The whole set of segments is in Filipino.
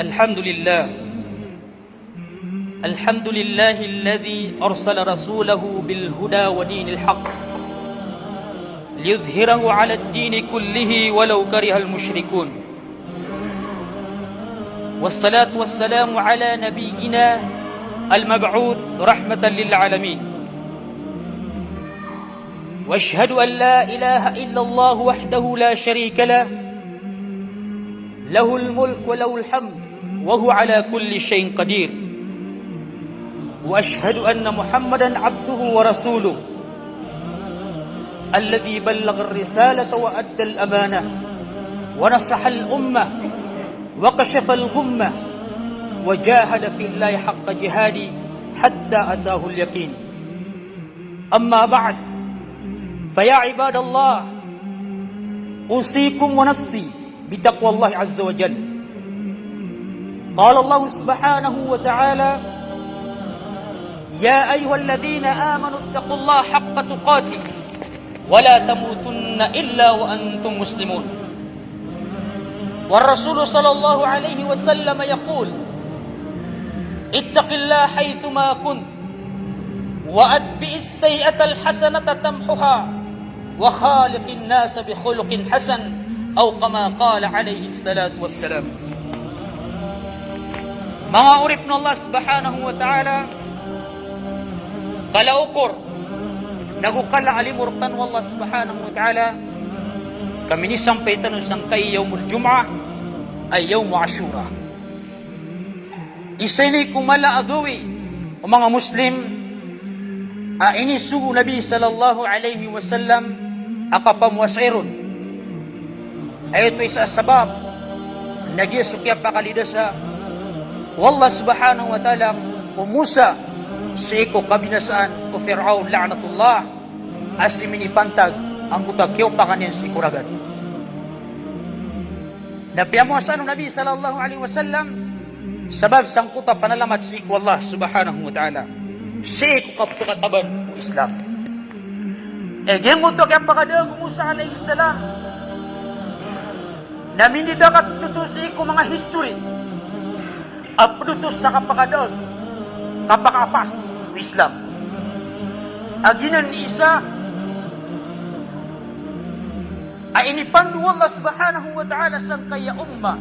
الحمد لله الحمد لله الذي أرسل رسوله بالهدى ودين الحق ليظهره على الدين كله ولو كره المشركون والصلاة والسلام على نبينا المبعوث رحمة للعالمين واشهد أن لا إله إلا الله وحده لا شريك له له الملك وله الحمد وهو على كل شيء قدير وأشهد أن محمدا عبده ورسوله الذي بلغ الرسالة وأدى الأمانة ونصح الأمة وكشف الغمة وجاهد في الله حق جهاده حتى أتاه اليقين أما بعد فيا عباد الله أوصيكم ونفسي بتقوى الله عز وجل قال الله سبحانه وتعالى يا أيها الذين آمنوا اتقوا الله حق تقاته ولا تموتن إلا وأنتم مسلمون والرسول صلى الله عليه وسلم يقول اتق الله حيثما كنت وأتبع السيئة الحسنة تمحها وخالق الناس بخلق حسن أو كما قال عليه الصلاة والسلام. Mga urip ng Allah subhanahu wa ta'ala, kalaukur, nagukala alimurtan ng Allah subhanahu wa ta'ala, kami ni sampay tanong sangkay yawmul jum'ah ay yawmu ashura. Isa ni kumala agawi o mga Muslim, inisugo Nabi sallallahu alayhi wa sallam akapamuasirun. Ay ito isa sabab nagisukya pakalidasa wallah subhanahu wa ta'ala o Musa sa iko kabinasaan o Fir'aun la'natullah asimini pantag ang kutakyaw pa kanin sa ikuragat. Napiyamuasan ng Nabi sallallahu alaihi wasallam sabab sang kuta panalamat sa iko Allah subhanahu wa ta'ala sa iko kaptukataban o Islam. Gengutok yung pakadang Musa alaihi salam na minidakat tutusi ko mga history apdutos sa kapakadon kapakapas ng Islam aginan isa ay inipandu Allah subhanahu wa ta'ala sang kaya umma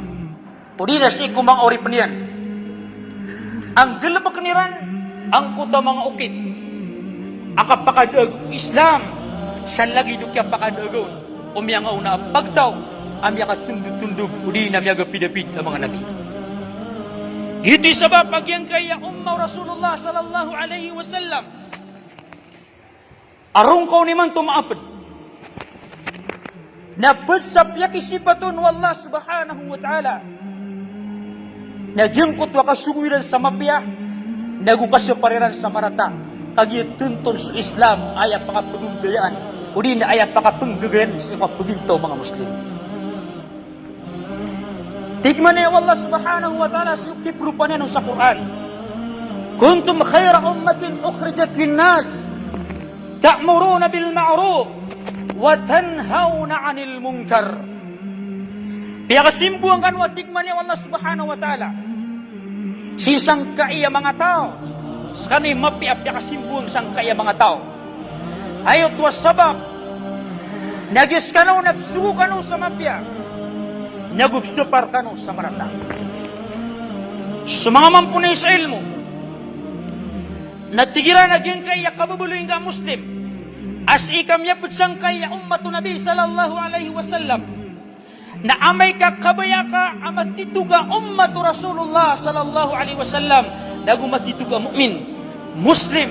o di na si kumang ori paniyan ang galabak niran ang kuta mga ukit akapakadag Islam sa lagi dukya pakadagon umiyang una pagtaw amya ka tundug-tundug udi na miyaga pidapid ang mga nabi. Ito sabab pagyang kaya umma Rasulullah sallallahu alaihi wasallam arong ko niman tumaapad na bersabyak isipaton wallah subhanahu wa ta'ala nagyangkot wakasuguiran sa mapya nagukasapariran sa marata kagyatuntun sa Islam ayaw pakapagunggayaan udi na ayaw pakapanggagayan sa kapaginto mga Muslim. Tigman niya Allah subhanahu wa ta'ala sa kiprupan niya sa Quran. Kuntum khayra ummatin ukhrijat linnas ta'muruna bil ma'ruf wa tanhauna 'anil munkar. Kaya kasimbuang kanwa tigman niya Allah subhanahu wa ta'ala. Sisang kaya mga tao. Sakani mapiapya kasimbuang sang kaya mga tao. Ayot was sabab. Nagis kanaw nagsugo kanaw sa mapya. Nagupsupar ka no sa marata. Sa mga mampunay sa ilmo, natigiran naging kaya kababuloy nga Muslim, as ikam yapot sang kaya ummatu Nabi sallallahu alaihi wasallam, na amay ka kabaya ka amatituga ummatu Rasulullah sallallahu alaihi wasallam, nagumatituga mu'min, Muslim,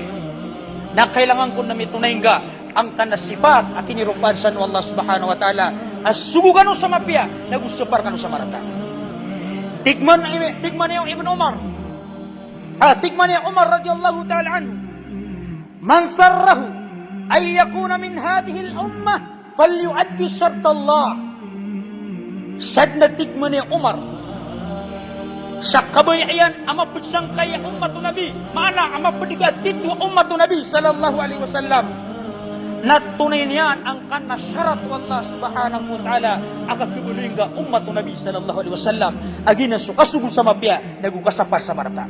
na kailangan ko na mitunay nga, ang tanasipat at kinirupan sa Allah subhanahu wa ta'ala as sugugan sa mapya nagusupar ka sa marata. Tigman niya Ibn Umar tigman niya Umar radiyallahu ta'ala anhu man sarrahu ay yakuna min hadhihi al-ummah falyuaddi syart Allah sad na tigman niya Umar sa kabayan amapudsang kaya ummatu Nabi mana amapadigat titu ummatu Nabi sallallahu alaihi wasallam na tunay niyan ang kana syarat wallah subhanahu wa ta'ala aga kibuluing ga ummatu Nabi sallallahu alaihi wasallam agi na sukasubo sa mapya nagukasapar sa marata.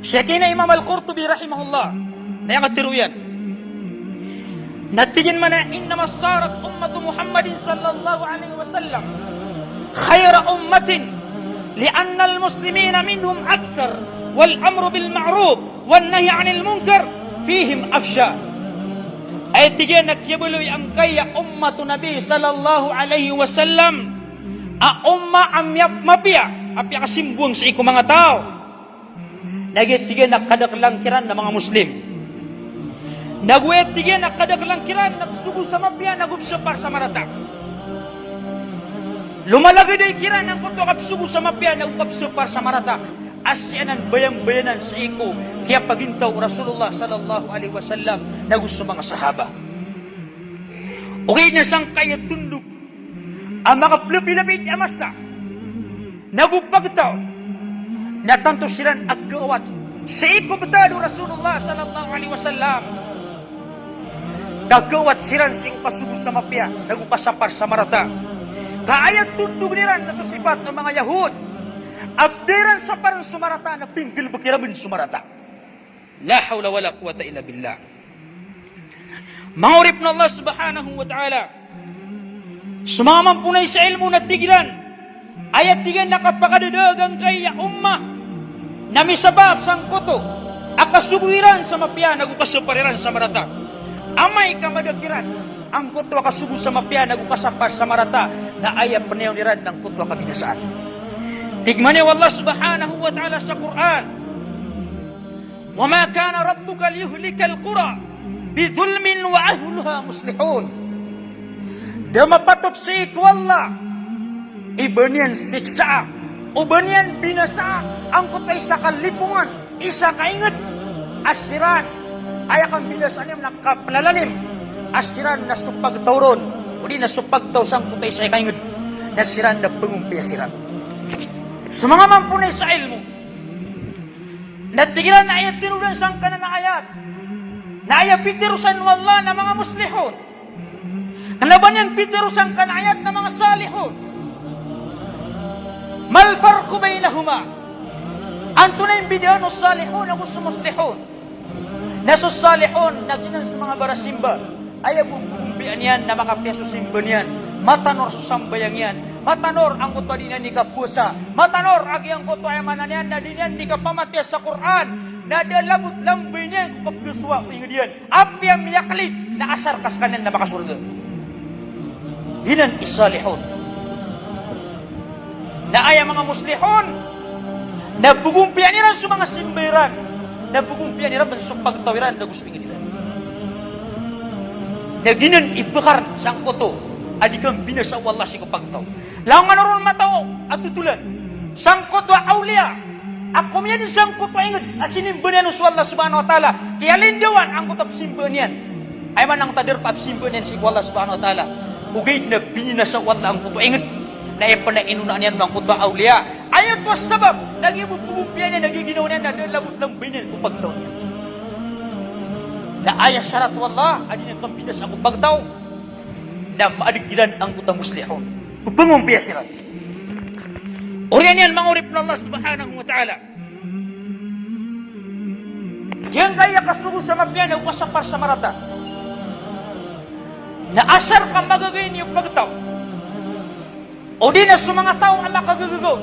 Syekina Imam Al-Qurtubi rahimahullah nayakatiruyan natigin mana innama sarat ummatu Muhammadin sallallahu alaihi wasallam khayra ummatin lianna al-muslimina minhum akthar wal amru bil ma'ruf wan nahy 'anil munkar fihim afsha. Ay tigyan nakyabuloy ang kaya ummatu Nabi sallallahu alaihi wasallam a umma amyap mapya apya kasimbuang sa iko mga tao nagitigan nakadaklangkiran ng mga Muslim. Nagwetigan nakadaklangkiran nagsugo sa mapya nagubsapar sa marata. Lumalagay day kiran ng kuto kapsugo sa mapya nagubsapar sa marata. Asyanan bayang-bayanan sa iko kaya pagintaw Rasulullah sallallahu alaihi wasallam na gusto mga sahaba. Okay na sang kaya tundok ang mga plupilapit amasa nagupagtaw na tanto silang agkawat sa iko betado Rasulullah sallallahu alaihi wasallam nagkawat silang sa iko kasugo sa mapya nagupasapar sa marata. Kaayat tundok niran na sa sifat ng mga Yahud abdiran sa parang sumarata na pinggil bakiramin sumarata. La hawla wala quwata illa billah. Maurip na Allah subhanahu wa ta'ala. Sumaman punay sa ilmu na tigran. Ayat tigan nakapakadadagang kaya umma na misabab sang kuto akasubuiran sa mapya nagukasapariran sa marata. Amay kamadakiran ang kuto akasubu sa mapya nagukasapar sa marata na ayat panayoniran ng kuto kabinasaan. Tigmani wallah subhanahu wa ta'ala sa Quran. Wa ma kana rabbuka liyuhlikal qura bidhulmin wa ahluha muslihun. Damapatot si ikwalla ibanian siksa ubanian binasa ang kutay sa kalipungan isa kaingat asiran ayakang binasaan yung nakaplalalim asiran na supagtawron uli na supagtaw sang kutay sa kaingat nasiran na pangumpi asiran. Sa mga mampunay sa ilmu, natigilan na ayat tinulan sang kanan na ayat, na ayat pitirusan wallah na mga muslihon, kalaban yan pitirusan kan ayat na mga salihon. Mal farqu bainahuma? Ang tunay bidyan ng salihon ako sa muslihon. Naso salihon, naginan sa mga barasimba, ayaw bumpian yan na makapiyaso simba niyan, matanor sa sambayang yan, matanor ang kuto din ni kapusa. Matanor agi ang kuto ay mananyan na din yan di ka pamatya sa Quran. Na dalabot lambay niya kung pagduswa ko ingin yan. Api ang miyaklit na asar kas kanan na makasurga. Hinan isalihon. Na ay mga muslihon. Na bugumpian niran sa mga simbayran. Na bugumpian niran sa pagtawiran na gusto ingin nila. Na ginan ipakar sang kuto. Adi kang binasa wallah si kupagtaw. Lang manaron matao at tutulan. Sangkot wa awliya. Ako miyan sangkot wa ingid. Asinin banian sa Allah subhanahu wa ta'ala. Kaya lindawan ang kutap simban yan. Ay man ang tadir pa simban yan si Allah subhanahu wa ta'ala. Ugay na binasa wallah ang kutap ingid. Na ipanainunan yan ng kutap awliya. Ayat was sabab. Nagibubumpiyan yan. Nagiginaw yan. Nadalabot lang binian kupagtaw niya. Na ayat syarat wallah. Adi na kang binasa ang kupagtaw. Na maadigilan ang kutap muslihon. Pangumpiya sila. Uriyan yan, mangurip na Allah subhanahu wa ta'ala. Yan kaya kasubo sa mapya na upasapar sa marata. Na asar ka magagawin yung pagtaw. O di na sa mga tao Allah kagagaw.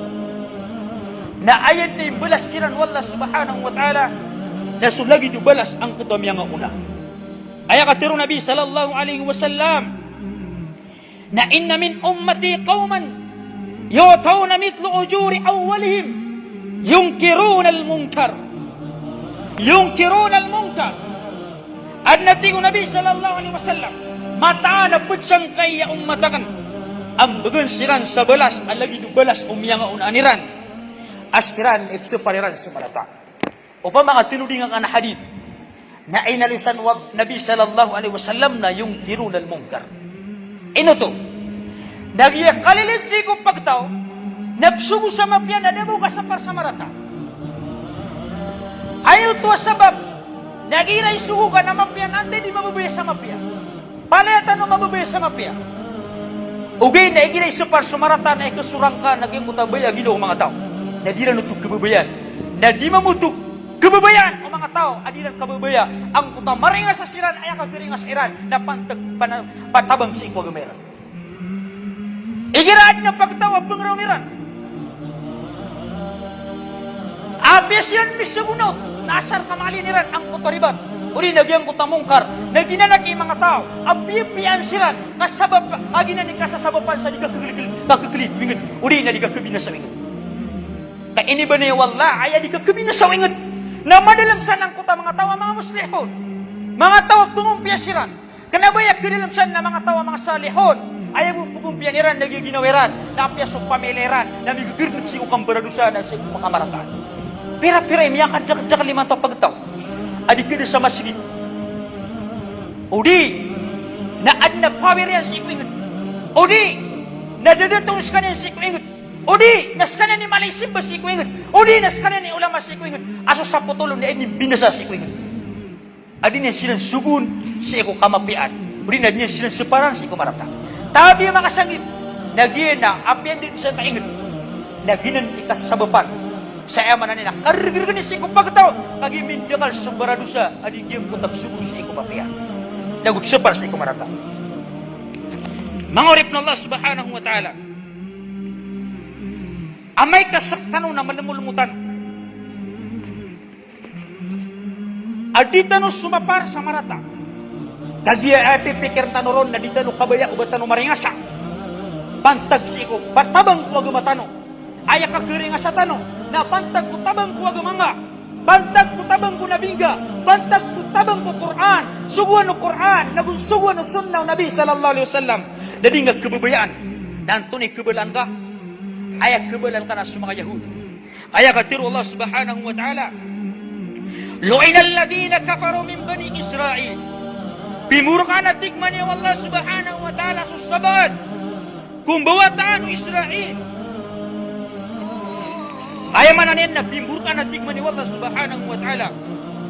Na ayat na yung balas kiran wallah subhanahu wa ta'ala. Na sulagi do balas ang kutom yang una. Ayat katiru Nabi sallallahu alaihi wasallam. Na inna min ummati qauman yu'tawna mithlu ujuri awwalihim yunkiruna al-munkar ad natigo Nabi sallallahu alaihi wasallam mataana putsang kaya ummatakan ang bagan siran sa balas alagi do balas umiyang unaniran asiran ipsupariran sumalata upang mga tinudingang ana hadith na inalisan Nabi sallallahu alaihi wasallam na yunkiruna al-munkar. Ino to? Nagyak kalilit si kong pagtaw, nagsugo sa mapya na debukas na par sa marata. Ayaw to sabab, Nagiray suhugan na mapya, nanti di mababaya sa mapya. Paleta no mababaya sa mapya. Ugay na igiray supar sumarata na ikasurang ka, naging mutabaya gino ang mga tao. Nadiran nutuk kebabayan. Na di mamutuk kebabayan ang mga tao, adiran kababaya. Ang kuta maringas sa siran, ay kakiringas iran, na patabang si ikwagamera. Igiraan na pagtawa, pangramiran. Abis yan misagunot, nasar kamaliniran ang kutariban. Uli nagyang kutamungkar, na ginanak yung mga tao, apipian siran, kasabab, aginan ni kasasabapan sa kakakilid, wingid. Uli na di kakabina sa wingid. Kaya ini ba na yung wala, ay di kakabina sa wingid. Na madalamsan ang kuta mga tao, mga muslihon. Mga tao, pungumpiya siran. Kanabayak kanilamsan na mga tao, mga salihon. Ayaw mo pugumpiyan iran, nagiginawiran, napiasok pamiliran, namigagirnag siyo kang baradusa na siyo makamarataan. Pira-pira, imiyakan-jak-jak limang tao pagtaw. Adik ka sa masjid. Udi, na adna power yan si Kuingat. Udi, na dadatong skanan si Kuingat. Udi, na skanan ni Malaysimba si Kuingat. Udi, na skanan ni ulama si Kuingat. Aso sa putulong na ini binasa si Kuingat. Adi niya silang sugun si Eko kamapian. Udi na niya silang separan si Eko marata. Tabi mga sangit, nagiyan na, apian din siya kaingat. Naginan ikas sa bapan. Saya mana nila, karigir ni si Eko pagkataw. Kagimin dakal sa baradusa, adik yung kutab sugun si Eko mapian. Nagup separ si Eko marata. Mangurip na Allah subhanahu wa ta'ala. Amay kasaktanong na malamulumutan. Adita no sumapar sa marata. Tagiya ay pikir tanoron na dita no kabaya ubat tano maringasa. Pantag si Eko, batabang ko agumatano. Ayak kakiringasa tano, na pantag ko tabang ko agumanga. Bantag ko tabang ko nabingga. Bantag ko tabang ko Quran. Suguan no Quran. Nagunsuguan no sunnah Nabi sallallahu alaihi wasallam. Dadi nga kebabayaan. Dan tunay kebalaan ka. Ayak kebalaan ka na sa mga Yahudi. Ayak katiru Allah subhanahu wa ta'ala. Lu'ina alladhina kafaru min bani Israel. Bimurkan at tigman niya Allah subhanahu wa ta'ala susabad. Kung bawataan Israel. Ayaw mananin na bimurkan at tigman niya Allah subhanahu wa ta'ala.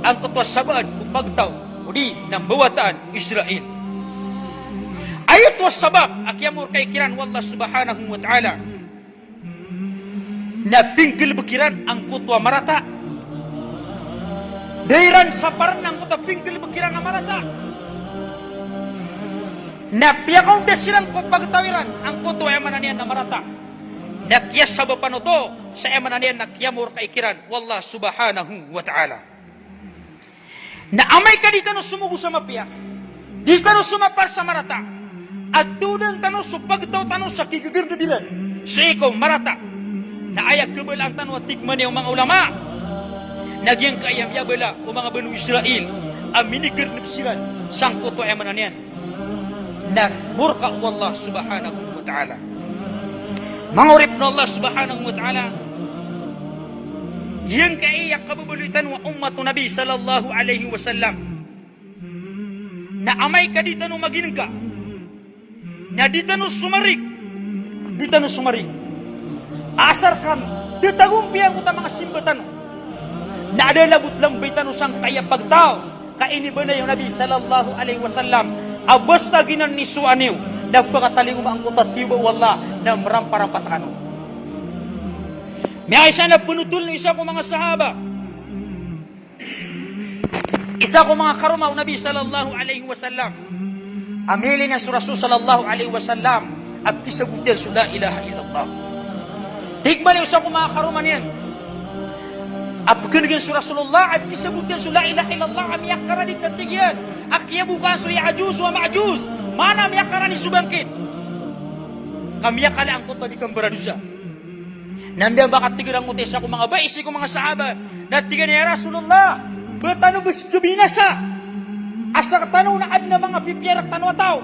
Ang katwasabad kung pagtaw. O di, ng bawataan Israel. Ayat wasabab. Akyamur kay kiran Allah subhanahu wa ta'ala. Na pinggil bekiran ang kutwa marata. Dairan sapar ng kutwa pinggil bekiran ang marata. Na piyakaw desiran ko pagtawiran ang kutwa emananian na marata. Na kiyas sabapan ito sa emananian na kiyamur kaikiran wallah subhanahu wa ta'ala. Na amay ka dito no sumugo sa mapya. Dito no sumapar sa marata. At tudan tanong supagtaw tanong sa kigigir na dilan. Sa ikaw marata. Na ayak kebelang tanong at tikman yung mga ulama. Nagyang kayam-yabala o mga Banu Israel. Aminigir na bisiran. Sangkot o emanan yan. Na murka wallah subhanahu wa ta'ala. Mangurip na Allah subhanahu wa ta'ala. Yang kaiyak kababulitan wa ummatu Nabi sallallahu alaihi wasallam. Na amay ka dito no maging ka. Na dito no sumarik. Dito no sumarik. Asar kami, ditagumpiyan ko ta mga simbatan. Na ada labot lang bitano sang kaya pagtao. Kaini ba na yung Nabi sallallahu alaihi wasallam. Abas na ginan ni suaniw. Nagpakataling ang kutatiba wallah na maramparampat ano. May isa na punutol na isa ko mga sahaba. Isa ko mga karumaw Nabi sallallahu alaihi wasallam. Amili na sa Rasul sallallahu alaihi wasallam. At kisagutin sa la ilaha illallah. Tigman yung sa mga karuman yan. Apagkanagin sa Rasulullah at kisabutin sa la ilaha illallah amiyak karanig na tigyan. Akya bukan sa ya'ajuz wa ma'ajuz. Mana amiyak karani subangkit. Kamiyak kala ang kuta di kambaradusa. Nandiyan bakat tigil ang mutesa ko mga baisi ko mga sahaba. Natigan niya Rasulullah. Bertano bes kebinasa. Asa katano na ad na mga pipiyarak tano ataw.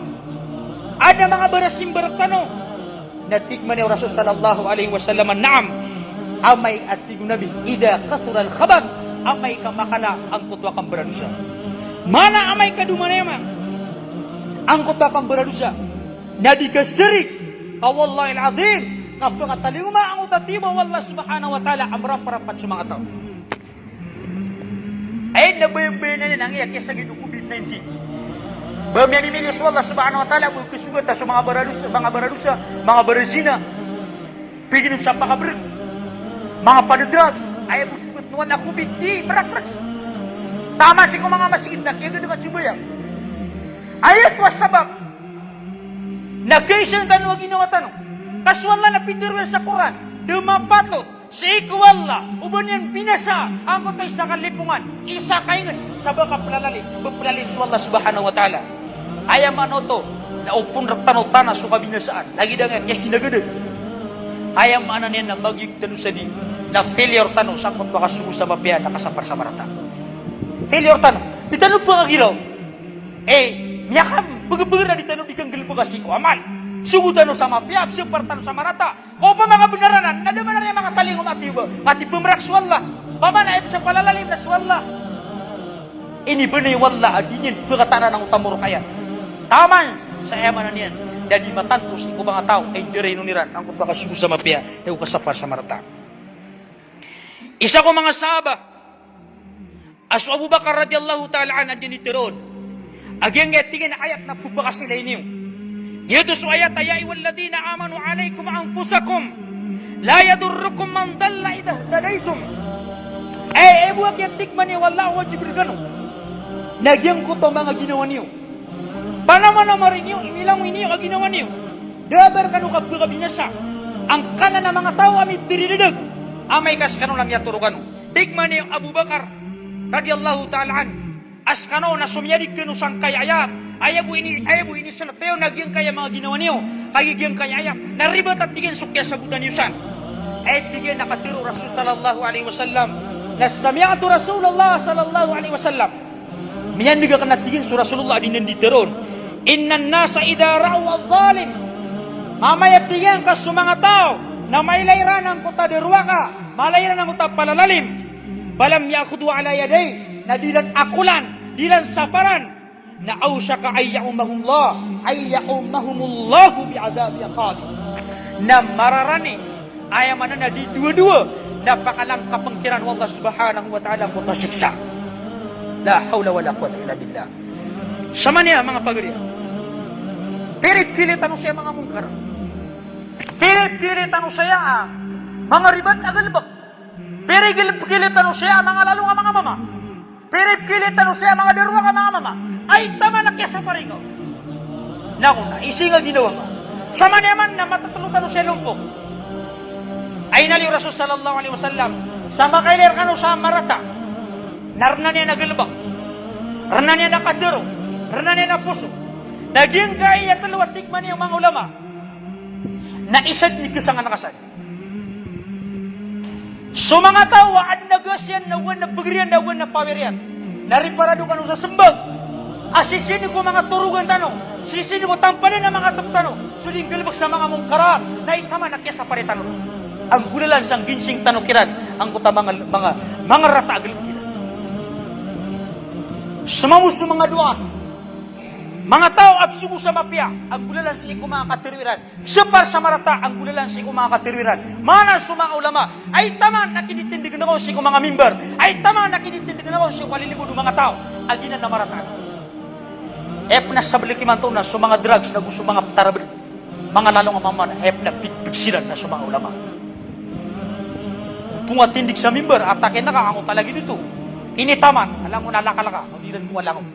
Ad na mga barasim barak tano. Natikman ni Rasul sallallahu alaihi wasallam na'am amay at tigo nabi ida katural khabat amay ka makala ang kutwa kang beradusa mana amay ka dumanayman ang kutwa kang beradusa na di ka sirik kawallahi al-azim napakatalinuma ang utatiba wallah subhanahu wa ta'ala amram parapat sa mga tao Ay nabayang-bayan na nang iyak sa gido COVID-19. Bamiyamimilis Allah subhanahu wa ta'ala kung kisugat sa mga baradusa, mga barazina, piginom sa pakabrag, mga padadrugs, ay musugat na wala COVID, di, marak-raks. Tama si kung mga masigit na, kaya gano'n sibayang. Ayat was sabab, nag-kaisang tanong ang ginawa tanong, kaswala na pitirwel sa Quran, dumapato, sa ikwalla, uban yan binasa, ang kapay sa kalipungan, isa kaingan, sa baka palalim sa Allah subhanahu wa ta'ala. Ayam ano to, na upon tanaw-tana sa kabinasaan, lagi na nga, kaya sinagadag. Ayam ano niyan na magig tanong sa di, na failure tanong, sa kung makasugo sa mabiyan, nakasapar sa marata. Failure tanong, itanong po ang ilaw, miyakam, baga-baga na ditanong di kang galipo kasi ko, amal. Sugutan no sa mapiyap, sipartan sa marata. O pa mga benaranan, na naman na rin mga talingong ati pemrak swalla. Pamana sa palalalim na swalla. Ini benay wala adinin pagkatanan ng utamuro kaya. Taman sa eman na niyan. Dadi matantos ko mga tao ay dire nuniran ang pagkasugo sa mapiyap, ay ukasapar sa marata. Isa ko mga sahaba, Asu Abu Bakar radiyallahu ta'ala an adin itiron. Agyang tingin na ayat na pupakasilay niyo. Yaitu ayat ya ayyuhalladzina amanu alaikum anfusakum la yadurrukum man dalla idza hadaitum. Buat yang tikman ni wallahu wajib gano. Nagyang ko to mga ginawa niyo. Panamana marin niyo imilang niyo ang ginawa niyo. Dabar kanu ka binasa. Ang kanan ng mga tao amit diridag. Amay kas kanu lang yaturugan. Tikman niyo Abu Bakar radhiyallahu ta'ala an. As kanu na sumyadig kanu sang kay ayat. Ayabu ini sa nateo nagyang kaya mga ginawa niyo. Kagigyan kaya ayap. Naribat at tigyan sukya sa budan yusan. Tigyan nakatiro Rasul sallallahu alaihi wasallam. Nasami'atu Rasulullah sallallahu alaihi wasallam. Miyandiga ka natigyan sa Rasulullah din nanditiron. Innan nasa idha ra'u al-zalim. Mamayat tigyan ka sa mga tao na may layran ang kuta derwa ka. Malayran ang kuta palalalim. Balam yakudu ala yaday. Na dilan akulan. Dilan saparan. Na awsaka ayya'umahumullahu bi'adabi aqabi. Na mararani ayaman na di dua-dua napakalang kapangkiran Allah subhanahu wa ta'ala kung masiksa. La hawla wa la quwwata illa billah. Sama niya mga pagriya. Pilit-pilit tanong siya mga mungkar. Pilit-pilit tanong siya mga ribat agalbak. Pilit-pilit tanong siya mga lalong mga mama. Pilit-pilit tanong siya mga derwa ka mga mama. Ay tama na kaya sa paringaw. Naku na, isingal ginawa ka. Sama naman na matatulutan siya lumpok. Ay nali Rasul sallallahu alaihi wasallam. Sama kailir ka sa marata. Narna niya nagalbak. Narna niya nakadero. Narna niya napuso. Naging kaya talawat tikman niya mga ulama. Na isad ni kasangan nakasad. So mga tao, at nagasyan, nawan na bagriyan, nawan na pawirian. Nariparado ka sa sembang. Asisini ko mga turugan tanong. Sisini ko tampanin ng mga tanong. Suling galbak sa mga mungkarat. Na itama na kesa pare tanong. Ang gulalan sang ginsing tanong kiran. Ang kuta mga rata agal kiran. Sumamus sa mga doa. Mga tao absugo sa mapya. Ang gulalan sa iko mga katirwiran. Separ sa marata. Ang gulalan sa iko mga katirwiran. Mana sa mga ulama. Ay tama na kinitindigan ako sa iko mga mimbar. Ay tama na kinitindigan ako sa iko kalilimudo mga tao. Aginan na marata. Na sablikiman to na sa mga drugs na gusto mga tarabri. Mga lalong amaman, na pigsilan na sa mga ulama. Pungatindig sa mimbar, atake na ka, ang talagi dito. Initaman, alam mo na laka-laka, magiran mo alam mo.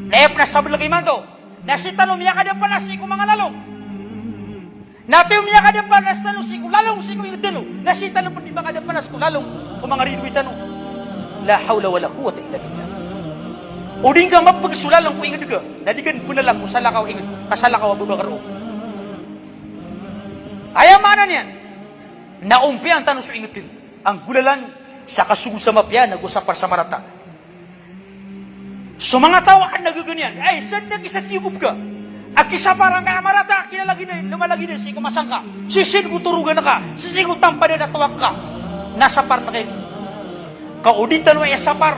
Na sablikiman to, nasita no miya ka din panasi kung mga lalong. Nati umiya ka din panas tanong si kung lalong si kung yung nasita no pati ba ka din panas kung lalong kung mga rinwi tanong. La hawla wala quwwata illa billah. O din kang mapagsulalong ko ingad ka. Nadigan po na lang kung salakaw ingad. Kasalakaw Abu Bakar o. Ayamanan yan. Naumpi ang tanong sa ingatin. Ang gulalan sa kasugo sa mapya, nag-usapar sa marata. So mga tao ang nagaganyan. Ay, saan nag-isatiyubog ka? At isa parang kaya marata, lumalagi din, siko masang ka. Sisin ko turugan na ka. Sisin ko tampanin na tuwag ka. Nasa par na kayo. Kauditan mo ay sapar.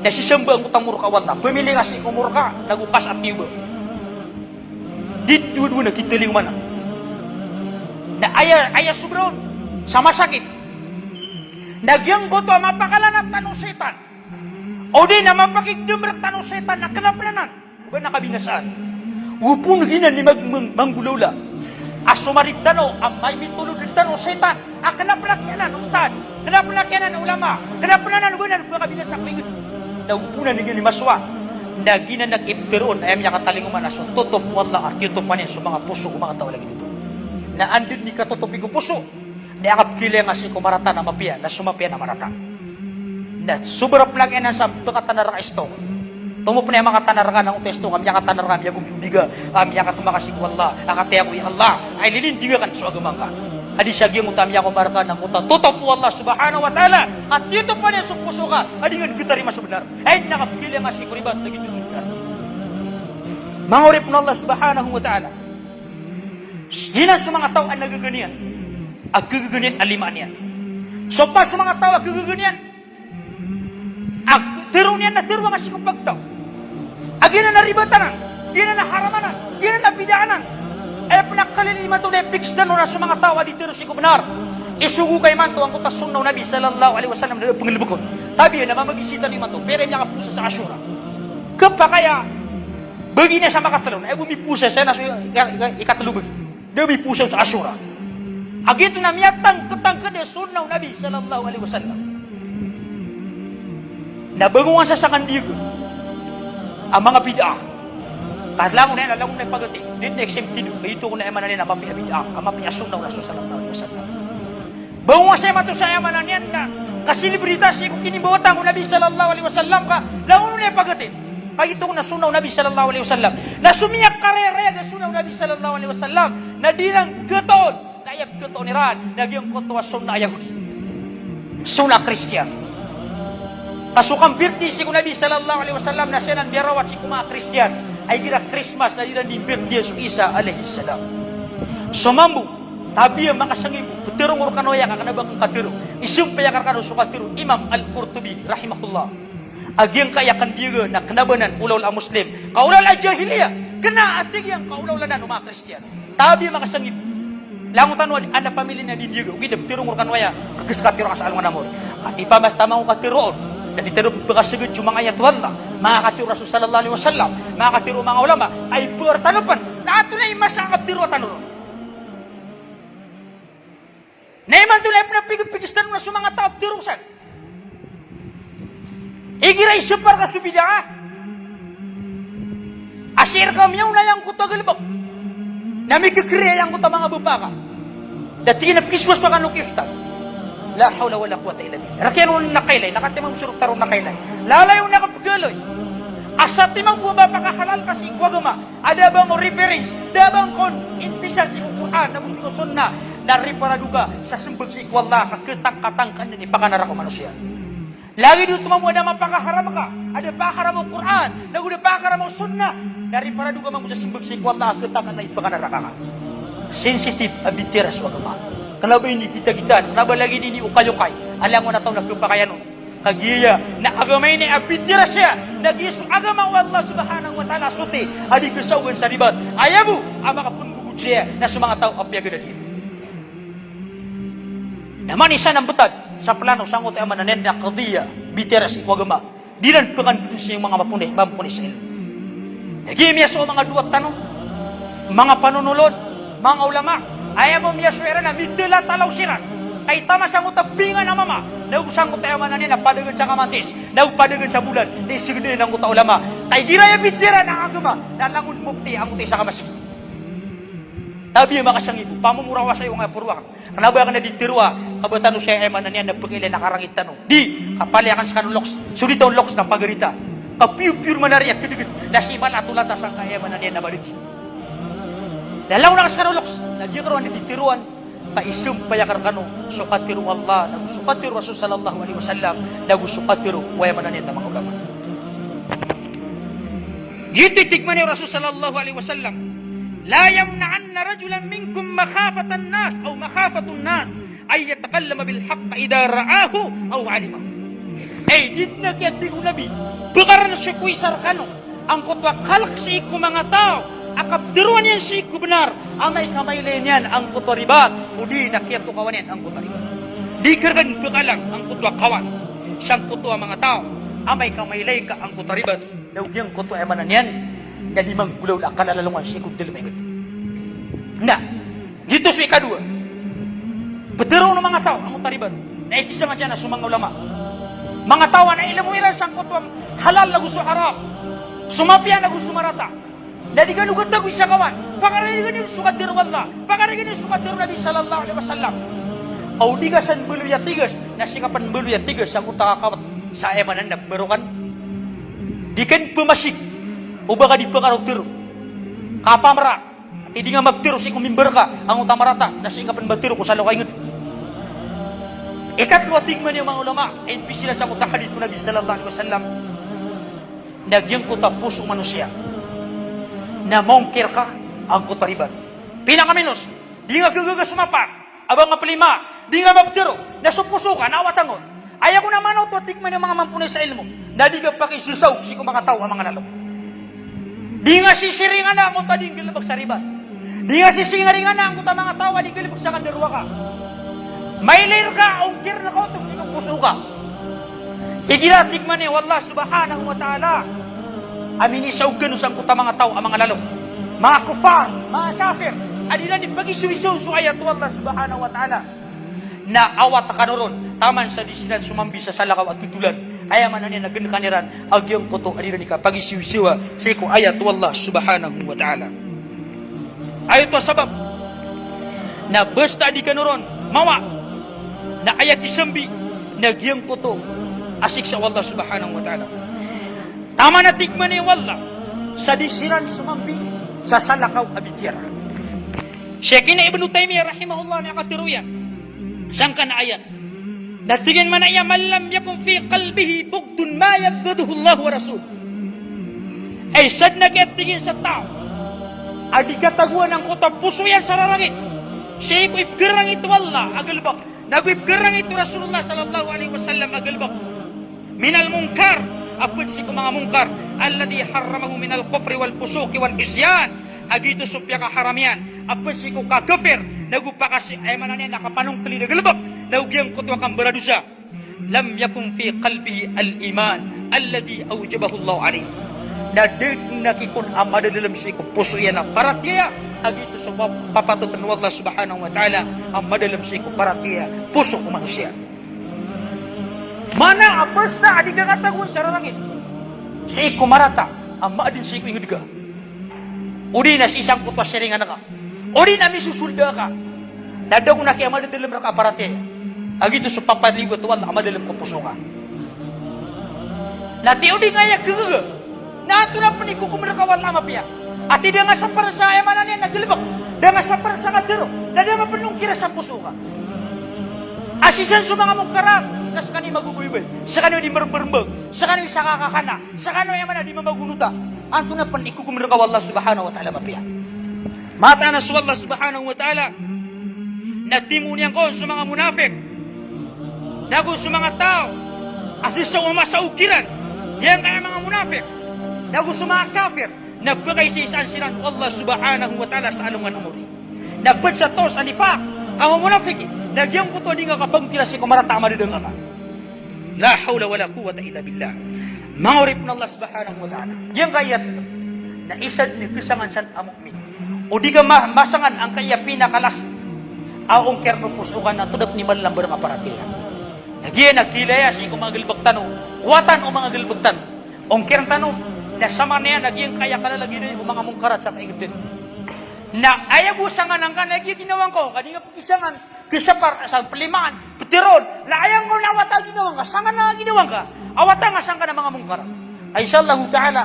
Nasisamba ang utamur kawan na. Pemili nga si umur ka, nagukas at tiba. Di dua-dua na kitiling mana. Na ayah subron, sama sakit. Nagyang ko to mapakalanat tanong setan. O di na mapakigdumrak tanong setan na kanaplanan. Ba nakabinasaan. Upo na ginan ni manggulula. Asumarigtano ang may mitulog ng setan. Kanapalakyanan ustad. Kanapalakyanan ulama. Kanapalanan ubanan pagkabinasak lingid. Na upo na ni maswa. Na ginan nag-ibtiroon ayam niya katalinguman aso. Tutop wala at yutop panin sa mga puso ko mga tao lagi dito. Na andun ni katutupi ko puso. Na akap kile nga si kumarata na mapiya. Na sumapiya na marata. Na sobrang plagyan sa pagkatanarang isto. Tumup na yung mga tanaragan ng testo, kami yung tanaragan, yung gumibiga, kami yung tumakasik Allah, akataya ko Allah, ay lilindiga kan sa agamang ka. Adi siya giyong utami ako maraka ng uta, tutop po Allah subhanahu wa ta'ala, at dito pa niya sumpuso ka, adi nga kita rin masabenar, ay nakapili nga si kuribat, naging tujukan. Mangurip na Allah subhanahu wa ta'ala, hinas sa mga tao ang nagaganian, at gagaganian alimaan niya. So pa sa mga tao ang gagaganian, at tiro niya na tiro nga si pagtaw. Agina na ribatanan, gina na haramanan, gina na bidaanan. Ay pinakalilima to na fix na no na sa mga tawa dito si Kubenar. Isugo kay man to ang utas sunnaw Nabi sallallahu alaihi wasallam na pangilbukon. Tabi na mamagisita ni man to, pero niya kapusa sa Asyura. Kapa kaya bagi na sa makatalon, ay bumipusa siya na ikatalubag. Bumipusa sa Asyura. Agito na miyatang katangkad na sunnaw Nabi sallallahu alaihi wasallam. Nabangungan sa kandigo. Ang mga bid'ah. Kahlangon na alam mo na pagati. Dito na exempted. Ito ko na emanan na mapi bid'ah. Ang mapi asun na Rasul sallallahu alaihi wasallam. Bawa siya mato sa emanan yan na kasilibritas siya kung kinibawatan ko Nabi sallallahu alaihi wasallam ka. Langon na pagati. Kaya ito ko na sunaw Nabi sallallahu alaihi wasallam. Na sumiyak karere na sunaw Nabi sallallahu alaihi wasallam. Na dinang getoon. Na ayab getoon niran. Nagyang kontuasyon na ayag. Suna Christian. Kasukang birthday si Nabi sallallahu alaihi wasallam na siya nang biyarawat si mga Christian ay gira Christmas na din birthday si Isa alaihi salam. Sumambu, tabi ang makasangib, kutirong urkanoya kakanabang katirong, isyung payakar kano sukatirong Imam Al-Qurtubi, rahimahullah. Agyang kayakan diga na kanabanan ulaw ang Muslim, kaulaw ang jahiliya, kena atig yang kaulaw lanan ng mga Christian. Tabi ang makasangib, langon tanwan, anak pamilya na din diga, ugid kutirong urkanoya, kagis katirong asalungan namor. At ipamas tamang katiroon, dan diterus berkasegud cuma ayat Allah, mga katiro Rasul sallallahu alaihi wasallam, mga katiro mga ulama ay bertanapan na ato na imasakap tiro tanuro. Naiman to na pinapigil-pigistan na sa mga taop tirusan. Igiray separ ka subida. Asir kami yung nayang kutagalbak. Namikikriya yung kuta mga bupaka. Dati kinapkiswas pa kanukistan. La hawla wala quwwata illa billah. Rakyan nakailay, nakatimang suruk tarong nakailay. Lalayo nakapagaloy. Asa timang buwa pakahalal kasi kwagama. Ada bang reference, ada bang kon intisal si Quran na muslim sunna na riparaduga sa sembag si Allah kaketang-katangkan ni pakanara ko manusia. Lagi dito mo ada mapakaharam ka. Ada pakaharam mo Quran, lagu ada pakaharam mo sunnah dari paraduga mo sa sembag si Allah ketangkan ni pakanara ka. Sensitif abitiras wagama. Kenapa ini kita-kita? Kenapa lagi ini ukay-ukay? Alam mo na ito nagpapakayan nun. Kagiya, na agama ini abidira siya. Nag-iso agama wa Allah subhanahu wa ta'ala suti. Adi kesawan sa ribat. Ayabu, ang mga penggugud siya na sa mga tao apyaga na din. Naman isa ng butad sa plano sangot ay mananen na kadiya, bitira sa agama. Di rin pakan siya yung mga mapunis sa ilo. Nagimya sa mga duwat tanong, mga panunulod, mga ulama, ayaw mo miyaswera na midila talaw siran. Kay tama sang utapingan na mama. Nagsang utayaman na niya na padagan sa kamantis. Nagpadagan sa bulan. Nasigdin ng uta ulama. Kay giraya midira ng agama. Nalangon mukti ang utay sa kamasig. Tabi yung makasang ipo. Pamumurawa sa iyo nga purwak. Kanaba ka na ditirwa. Kabatan siya eman na niya na pagkailan nakarangit tanong. Di, kapaliakan sa kanong loks. Sulitaw loks ng pagarita. Kapiw-piw manariyak kidigit. Nasiman atulata sa kayaman na niya na balik. Dalaw na kas kanong loks. Nagyang karoon na ditiruan. Paisum payakar kanu sukatiru Allah nagu sukatiru Rasul sallallahu alaihi wasallam nagu sukatiru waya mananian na mga ulama. Gititik man Rasul sallallahu alaihi wasallam la yamna'anna rajulan minkum makhafatan nas aw makhafatun nas ay yatakallama bil haqq idza ra'ahu aw 'alimahu. Ay ditna kiyatigu nabi bakaran siya kuisar kanu ang kutwa kalak sa iku mga tao akabdiruan yan si benar amay kamay niyan ang kutoribat udi nakiyato kawanin ang kutoribat Di kargan pekalang ang kutwa kawan. Sang kutwa mga tao. Amay kamaylay ka ang kutwa ribat. Naugyang kutwa ay manan yan. Nga di manggulaw la kalalalungan siya kung dilumagot. Na, dito sa ikadua. Betero ng mga tao ang kutwa ribat. Na ikisa nga dyan na sumang ulama. Mga tao na ilang mo ilan sang kutwa halal lagu sa harap. Sumapya lagu sumarata. Na di ganugat lagu siya kawan. Pangarigan yung sukat diru Allah. Pangarigan yung sukat diru Nabi sallallahu alaihi wasallam. Audigasan bulu ya tigas, nasikapan bulu ya tigas ang utakakawat sa emanan na berukan. Dikan pemasik, ubaga di pengaruh tiru. Kapamra, hindi nga magtiru si kumimber ka, ang utamarata, nasikapan magtiru kung salo kayo. Ikatlo tingman yung mga ulama, ay bisila sa kutahadito Nabi sallallahu alaihi wasallam. Nagyang kuta puso manusia. Na mongkir ka, ang kutariban. Pinakaminos, di nga gagaga sumapak. Abang nga palima, di nga magtiro, nasupuso ka, nawatangon. Ayaw ko naman ito, tikman yung mga mampunay sa ilmo, na di nga pakisusaw, si mga tao, ang mga nalong. Di nga sisiringan na ang kuta, di nga gilabag sa riba. Di nga sisiringan na ang kuta mga tao, di nga gilabag sa kandirwa ka. May lir ka, ungkir na ko, ito sinupuso ka. Igila, tikman niya, wallah subhanahu wa ta'ala. Amini sa ugan sa kuta mga tao, ang mga lalong. Mga kufar, mga kafir, adila ni pag-isuwiso sa ayat Allah subhanahu wa ta'ala na awat kanuron taman sa disinan sumambi sa salakaw at tutulan kaya man niya nagan kaniran agyang koto adila ni ka pag-isuwisiwa sa iko ayat Allah subhanahu wa ta'ala. Ayat to sabab na basta di kanuron mawa na ayat isambi nagyang koto asik sa Allah subhanahu wa ta'ala. Tama na tikman ni Allah sa disinan sumambi sa salakaw abitira. Syekhina Ibnu Taimiyah rahimahullah na katiruyan. Sangka na ayat. Natigin man ay malam yakun fi qalbihi bugdun ma yabduhu Allah wa Rasul. Ay sad nagatigin sa tao. Adi kataguan ng kota puso yan sa langit. Siya ko ibgerang ito Allah agalbak. Nagibgerang ito Rasulullah sallallahu alaihi wasallam agalbak. Minal munkar. Apod si mga mungkar. Alladhi harramahu minal kufri wal fusuki wal isyan. Agito supya ka haramian. Apos si ko kakafir. Nagupa kasi ay mananya nakapanong kali na galabak. Naugyang kutwa kang baradusa. Lam yakun fi qalbi al-iman. Alladhi awjabahu Allah alayhi. Nadig nakikun amada dalam si ko puso yan na paratiya. Agito sa papatutan ng Allah subhanahu wa ta'ala. Amada dalam si ko paratiya. Puso ko manusia. Mana apos na adig nga tagun sa rangit. Si ko marata. Amma din si ko ingod ka. Udi na si isang kutwa siringan na ka. Udi na misusulda ka. Nadaw ko na kaya madadalam na ka aparate. Agito sa papaligot wala madalam ko puso ka. Nati udi nga ya kagaga. Nato na panikukumira ka wala mapia. At hindi nga sa para sa ayaman na nagdalibak. Hindi nga sa para sa katero. Hindi nga panungkira sa puso ka. Asisan sa mga mungkarat. Nas kani magugulibay. Sa kani di marbarmbag. Sa kani sa kakakana. Sa kani ayaman na di mamaguluta. Anto na panikukumira ka Allah subhanahu wa ta'ala mapia. Mata na sa Allah subhanahu wa ta'ala. Nagtimunian ko sa mga munafik. Nago sa mga tao. Asis sa umasaukiran. Yan kaya mga munafik. Nago sa mga kafir. Nagpakaisisaan sila ng Allah subhanahu wa ta'ala sa alungan umuri. Nagpad sa to sa nifak. Kamu munafik. Nagyang ko to di nga kapagkira si kumarata madidang ka. La hawla wala quwwata illa billah. Mangurip na Allah subhanahu wa ta'ala. Yang kayat na isad ni kisangan san amukmin. O di ka masangan ang kaya pinakalas. Aong kerno pusukan na tudap ni malang barang aparatila. Nagyan nagkilaya si kung mga gilbagtan o. Kuwatan o mga gilbagtan. Ong kerno tanong. Nasama niya nagyan kaya kalalagi na yung mga mungkarat sa kaigdin. Na ayaw busangan ang kanagyan ginawan ko. Kani nga pagisangan. Kisapar sa pelimaan. Petirod. Na ayaw ko na awata ginawan ka. Sangan na ginawan ka. Awata nga saan ka ng mga mungkarat. Ay sallahu ta'ala.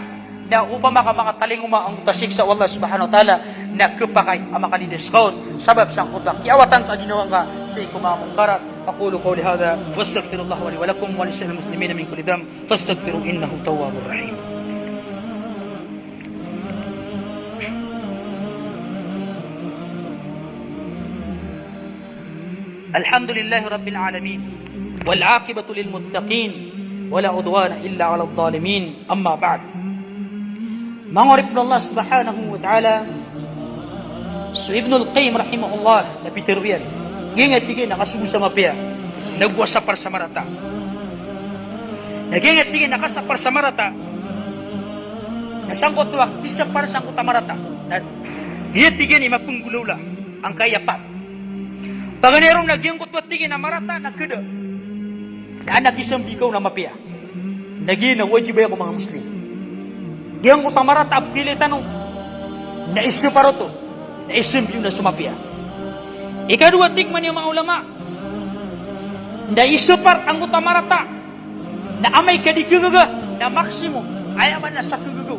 Na upama ka mga talinguma ang tasik sa Allah subhanahu wa ta'ala. Na kapakay ang makalidiskon. Sabab sa kutak. Kiawatan ka ginawan ka. Sa ikum mga mungkarat. Aqulu qawli hadha. Wastaghfirullah wa li wa lakum wa lisa'il muslimina min kulli dam. Fastaghfiru innahu tawwabur rahim. الحمد لله رب العالمين والعاقبة للمتقين ولا عدوان إلا على الظالمين أما بعد مغرب الله سبحانه وتعالى ابن القيم رحمه الله نبي تربية جينا تيجي نقسم سما بيا nagwasapar sa marata. Nagingat tingin nakasapar sa marata, nasangkot tuwak, kisapar sangkot sa marata. Diya tingin imapunggulula ang kayapat. Paganirong nagyangkot tuwak tingin na marata, nagkada. Na nagisang bikaw na mapia. Naging na wajibay ako mga Muslim. Giyangkot ang marata, pili tanong, naisuparo to, naisumpyo na sumapia. Ikadua tikman yung mga ulama, naisupar ang utamarata, na amay kadigagaga, na maksimum, ayaman na sa kagagaw.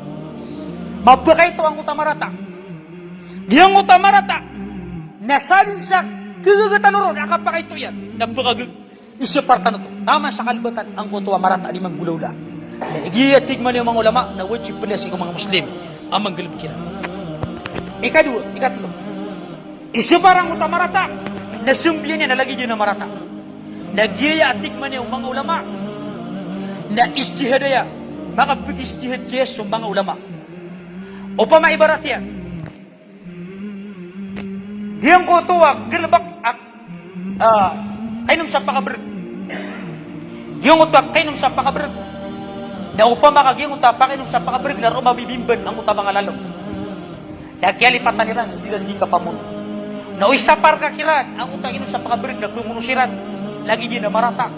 Mabakay ito ang utamarata. Diyang utamarata, nasabi sa kagagatan ron, nakapakay ito yan, napakagag, isupar tanong ito. Tama sa kalbatan ang utamarata ni Manggulawla. Na igiya tigman yung mga ulama, na wajib pala sa mga Muslim, ang manggalbikiran. Ikadua, ikatlo, isupar ang utamarata, nasumbiyan niya, nalagi niya na marata. Nagyaya at tikman yung mga ulama, na istihadaya, makapag-istihad siya sa mga ulama. O pa maibarat yan, diyang ko tuwag, galabak at kainom sa pakabrag. Diyang ko tuwag, kainom sa pakabrag. Na upang makagiyang uta, pakainom sa pakabrag, na rumabibimban ang uta mga lalong. Nagyali pataniran sa dilan di ka pamuno. Na uisapar ka kiran, ang uta inom sa pakabrag, na kumunusiran, lagi din na marata.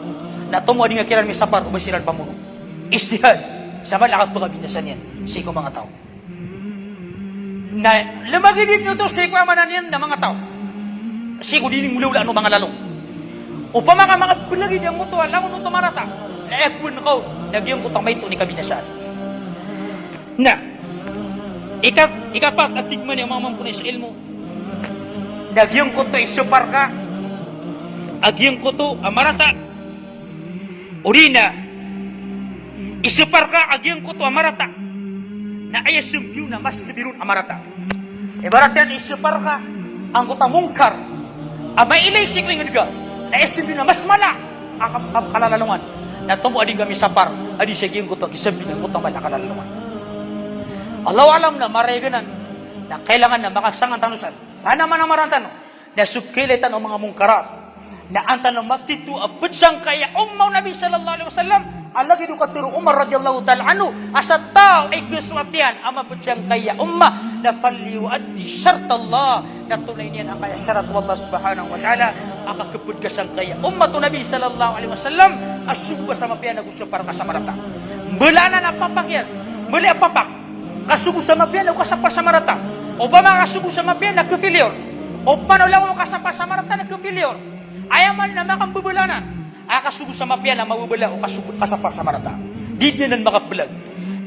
Na tumo di nga kiran may sapar, umasiran pamuno. Istihad, sa malakad po kabinasan yan, sa ikaw mga tao. Na lamagidin nyo to sa ikaw amanan yan na mga tao. Sa ikaw dining mulawla ano mga lalong. Upang mga bilagid yung mutuwa, langon nung tumarata. Naepun ko, nagyang kutang may ito ni kabinasan. Na, ikapat at tigman yung mga mampunay sa ilmo. Nagyang ko to isupar ka. Agyang ko to amarata. Urina. Isupar ka, agyang ko to amarata. Na ayasumpyo na mas nabirun amarata. Ibarat yan, isupar ka. Ang kutang mungkar. May ilay sikling nga. Na ayasumpyo na mas mala. Ang kalalalungan. Na tumo ading kami sapar. Adi siya agyang ko to, isabi ng kutang mala kalalalungan. Allah alam na mareganan. Na kailangan na makasangan tanusan. Ano man ang marantan. Na subkilitan ang mga mungkarat. Na ang tanong magtitu abudsang kaya ummaw Nabi sallallahu alaihi wasallam alagi do katiro Umar radhiyallahu ta'ala anhu asat tao ay guswatian ama budsang kaya umma na falyuaddi syartallah na tunay niyan ang kaya syarat Allah subhanahu wa ta'ala akakapud kasang kaya ummatu Nabi sallallahu alaihi wasallam asubba sama pian nagusyo para kasamarata belana na papakyan beli papak kasugo sama pian na kasapa samarata o ba mga kasugo sama pian na kefilior o panulaw kasapa samarata na kefilior ayaman na makambubulanan. Akasugo sa mapya na mabubula o kasugod kasapar sa marata. Di na nan makabulag.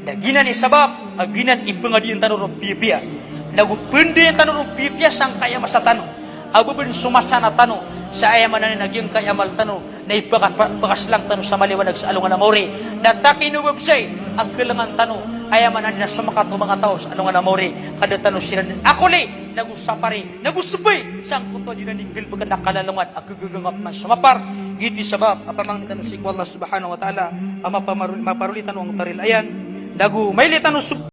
Naginan isabab, aginan ipangadiyan tanong pipiya. Nagupundi yung tanong pipiya sang kaya masatano. Abubun sumasana tano sa ayaman na nagyang kayamal tano na ipakaslang tano sa maliwanag sa alungan na mori. Natakinubab siya ang kailangan tano ayaman na sumakat o mga tao sa alungan na mori. Kada tano sila akuli nagusapari nagusupay sang kuto di na ninggil baga nakalalungan at gagagangap man sumapar. Giti sabab apamang nitan si Allah subhanahu wa ta'ala ama maparulitan ang taril ayan. Dagu may litan